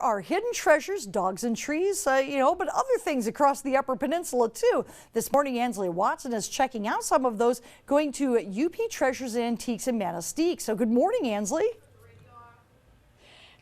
Are hidden treasures, dogs and trees, but other things across the Upper Peninsula too. This morning, Ansley Watson is checking out some of those, going to UP Treasures and Antiques in Manistee. So good morning, Ansley.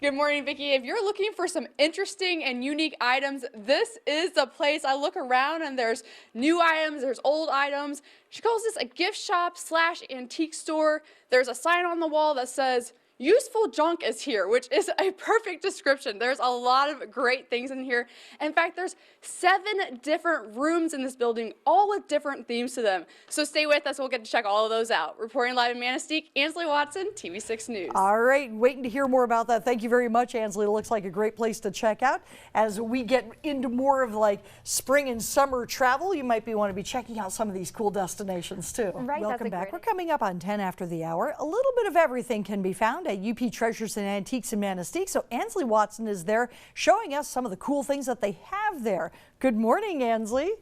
Good morning, Vicki. If you're looking for some interesting and unique items, this is the place. I look around and there's new items, there's old items. She calls this a gift shop / antique store. There's a sign on the wall that says, "Useful junk is here," which is a perfect description. There's a lot of great things in here. In fact, there's 7 different rooms in this building, all with different themes to them. So stay with us. We'll get to check all of those out. Reporting live in Manistee, Ansley Watson, TV6 News. All right, waiting to hear more about that. Thank you very much, Ansley. It looks like a great place to check out. As we get into more of like spring and summer travel, you might want to be checking out some of these cool destinations too. Right, welcome back. We're coming up on 10 after the hour. A little bit of everything can be found at UP Treasures and Antiques in Manistee. So Ansley Watson is there showing us some of the cool things that they have there. Good morning, Ansley.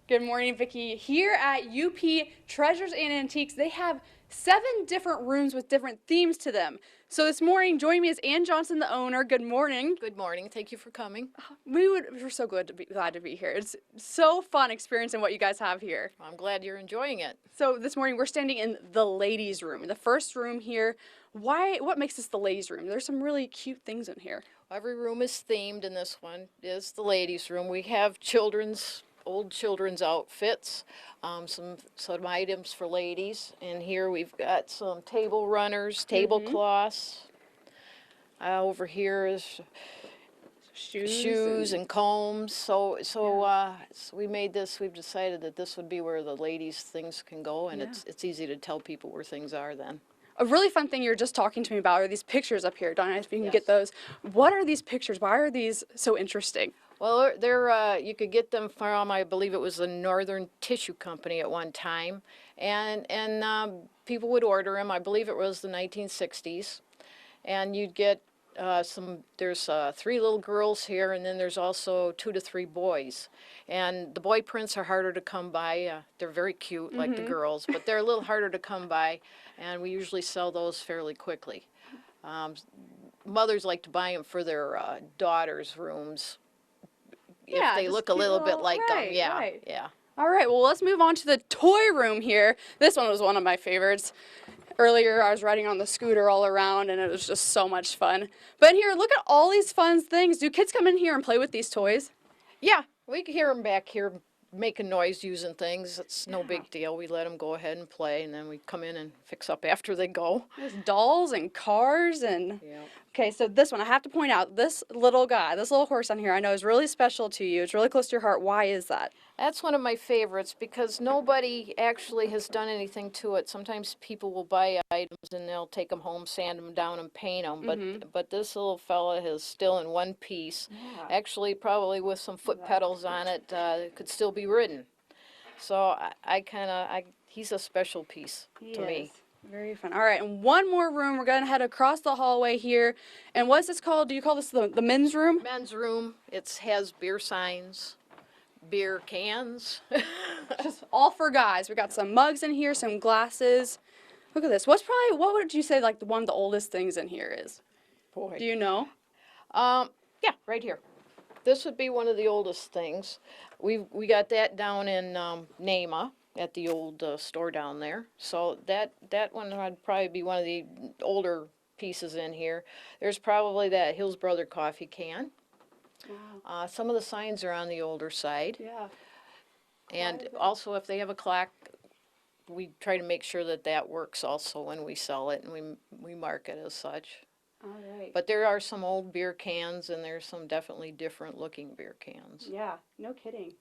Good morning, Vicki. Here at UP Treasures and Antiques, they have 7 different rooms with different themes to them. So this morning, joining me is Ann Johnson, the owner. Good morning. Good morning. Thank you for coming. We're so glad to be here. It's so fun experiencing what you guys have here. I'm glad you're enjoying it. So this morning, we're standing in the ladies' room, the first room here. What makes this the ladies' room? There's some really cute things in here. Every room is themed, and this one is the ladies' room. We have old children's outfits, some items for ladies. And here we've got some table runners, tablecloths. Over here is shoes and combs. So we made this. We've decided that this would be where the ladies' things can go, and it's easy to tell people where things are then. A really fun thing you were just talking to me about are these pictures up here. Donna, if you can get those. What are these pictures? Why are these so interesting? Well, you could get them from, I believe it was the Northern Tissue Company at one time, and people would order them. I believe it was the 1960s, and you'd get there's 3 little girls here, and then there's also 2 to 3 boys. And the boy prints are harder to come by. They're very cute, like the girls, but they're a little harder to come by, and we usually sell those fairly quickly. Mothers like to buy them for their daughters' rooms. If they look a little bit like them. Yeah. All right, well, let's move on to the toy room here. This one was one of my favorites. Earlier, I was riding on the scooter all around, and it was just so much fun. But in here, look at all these fun things. Do kids come in here and play with these toys? Yeah, we can hear them back here making noise using things. It's no big deal. We let them go ahead and play, and then we come in and fix up after they go. There's dolls and cars and... Yeah. Okay, so this one, I have to point out, this little guy, this little horse on here, I know is really special to you. It's really close to your heart. Why is that? That's one of my favorites because nobody actually has done anything to it. Sometimes people will buy items and they'll take them home, sand them down, and paint them. But this little fella is still in one piece. Yeah. Actually, probably with some foot pedals on it, it could still be ridden. So he's a special piece to me. Very fun. All right, and one more room. We're going to head across the hallway here. And what's this called? Do you call this the men's room? Men's room. It has beer signs, beer cans. Just all for guys. We got some mugs in here, some glasses. Look at this. What would you say like one of the oldest things in here is? Boy. Do you know? Yeah, right here. This would be one of the oldest things. We got that down in Nama. At the old store down there. So that one would probably be one of the older pieces in here. There's probably that Hills Brother coffee can. Wow. Some of the signs are on the older side. Yeah. And also if they have a clock, we try to make sure that works also when we sell it, and we mark it as such. All right. But there are some old beer cans, and there's some definitely different looking beer cans. Yeah, no kidding.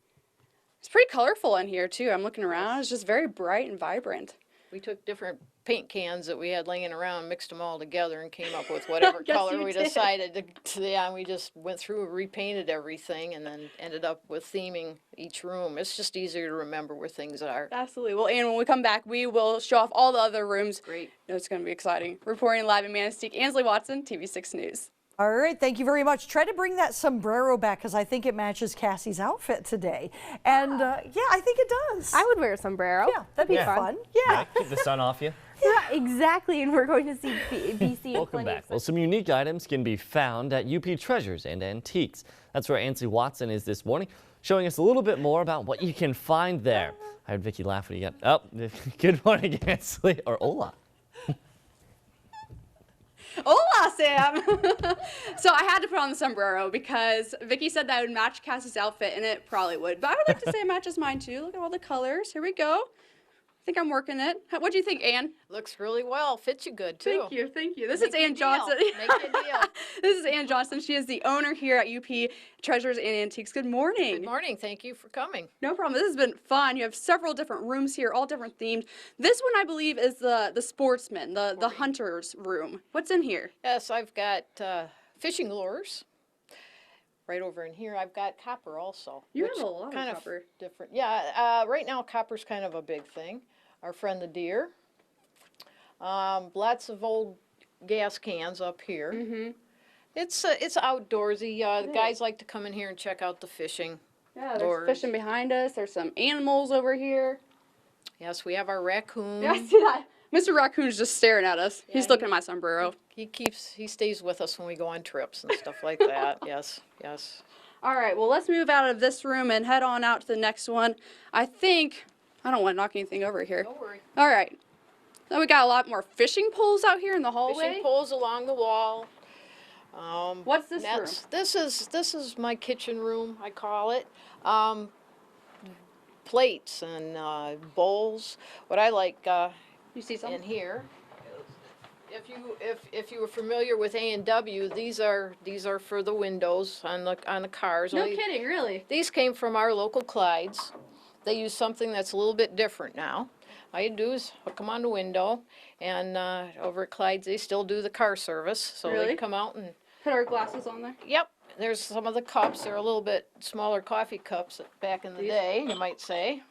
It's pretty colorful in here, too. I'm looking around. It's just very bright and vibrant. We took different paint cans that we had laying around, mixed them all together, and came up with whatever color we decided to. Yeah, and we just went through and repainted everything, and then ended up with theming each room. It's just easier to remember where things are. Absolutely. Well, and when we come back, we will show off all the other rooms. Great. It's going to be exciting. Reporting live in Manistee, Ansley Watson, TV6 News. All right, thank you very much. Try to bring that sombrero back because I think it matches Cassie's outfit today. And yeah, I think it does. I would wear a sombrero. Yeah, that'd be fun. Yeah. Keep the sun off you. Yeah, exactly. And we're going to see BC. Welcome back. Well, some unique items can be found at UP Treasures and Antiques. That's where Ansley Watson is this morning, showing us a little bit more about what you can find there. I heard Vicki laugh when you got, oh, good morning, Ansley, or hola. Hola, Sam! So I had to put on the sombrero because Vicki said that would match Cassie's outfit, and it probably would. But I would like to say it matches mine too. Look at all the colors. Here we go. I think I'm working it. What do you think, Ann? Looks really well. Fits you good, too. Thank you, thank you. This Make is you a Ann deal. Johnson. Make you a deal. This is Ann Johnson. She is the owner here at UP Treasures and Antiques. Good morning. Good morning. Thank you for coming. No problem. This has been fun. You have several different rooms here, all different themed. This one, I believe, is the sportsman, the hunter's room. What's in here? Yes, I've got fishing lures. Right over in here, I've got copper also. You which have a lot of kind copper. Different. Yeah, right now copper's kind of a big thing. Our friend the deer. Lots of old gas cans up here. Mm-hmm. It's outdoorsy. The guys like to come in here and check out the fishing. Yeah, there's lures. fishing behind us. There's some animals over here. Yes, we have our raccoon. Yeah, I see that. Mr. Raccoon's just staring at us. Yeah, He's looking at my sombrero. He stays with us when we go on trips and stuff like that. Yes, yes. All right, well, let's move out of this room and head on out to the next one. I don't want to knock anything over here. Don't worry. All right. Then we got a lot more fishing poles out here in the hallway. Fishing poles along the wall. What's this room? This is my kitchen room, I call it. Plates and bowls. What I like You see something? in here, if you were familiar with A&W, these are for the windows on the cars. No kidding, really? These came from our local Clydes. They use something that's a little bit different now. All you do is hook them on the window, and over at Clyde's they still do the car service, so Really? they come out and Put our glasses on there. yep. There's some of the cups. They're a little bit smaller coffee cups back in the day, you might say.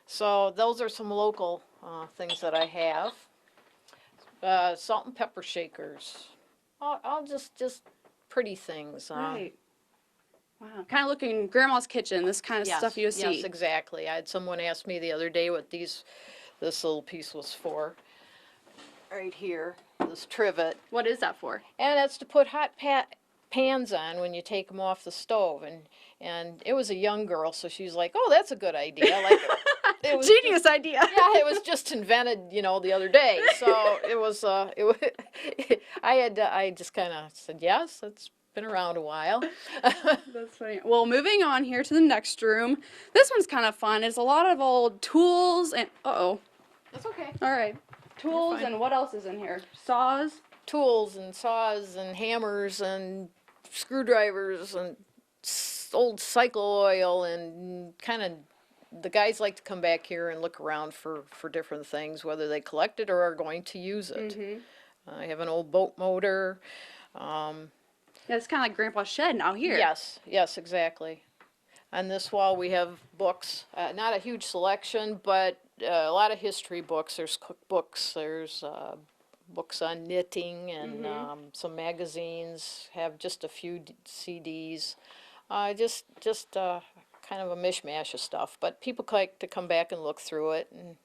So those are some local things that I have. Salt and pepper shakers. All just pretty things. Right. Wow. Kind of looking Grandma's kitchen, this kind of stuff you see. Yes, exactly. I had someone ask me the other day what this little piece was for. Right here, this trivet. What is that for? And that's to put hot pans on when you take them off the stove. And it was a young girl, so she's like, "Oh, that's a good idea." Like, it was Genius idea. yeah, it was just invented, the other day. So it was. I just kind of said yes. It's been around a while. That's funny. Well, moving on here to the next room. This one's kind of fun. It's a lot of old tools and That's okay. all right, tools and what else is in here? Saws. Tools and saws and hammers and screwdrivers and old cycle oil and kind of the guys like to come back here and look around for different things, whether they collect it or are going to use it. Mm-hmm. I have an old boat motor. Yeah, it's kind of like Grandpa's shed now here. Yes, exactly. On this wall we have books, not a huge selection, but a lot of history books. There's cookbooks, there's books on knitting and some magazines, have just a few CDs, just kind of a mishmash of stuff. But people like to come back and look through it. And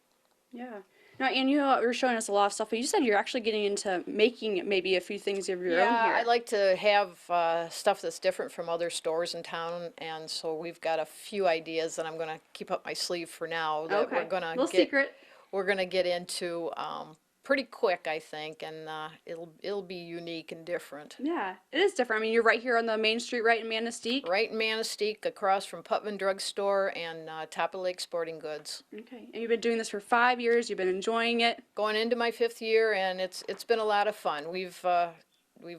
Yeah. Now, and you're showing us a lot of stuff, but you said you're actually getting into making maybe a few things of your own here. I like to have stuff that's different from other stores in town, and so we've got a few ideas that I'm going to keep up my sleeve for now. That Okay. we're going to Little secret. We're going to get into pretty quick, I think, and it'll be unique and different. Yeah, it is different. I mean, you're right here on the main street, right in Manistee. Right in Manistee, across from Putman Drug Store and Top of Lake Sporting Goods. Okay, and you've been doing this for 5 years. You've been enjoying it. Going into my 5th year, and it's been a lot of fun. We've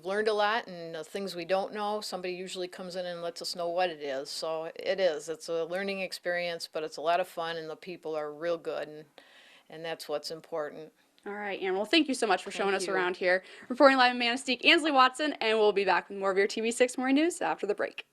learned a lot, and things we don't know, somebody usually comes in and lets us know what it is. So it's a learning experience, but it's a lot of fun, and the people are real good, and that's what's important. All right, Ann. Well, thank you so much for showing us you. around here. Reporting live in Manistee, Ansley Watson, and we'll be back with more of your TV6 Morning News after the break.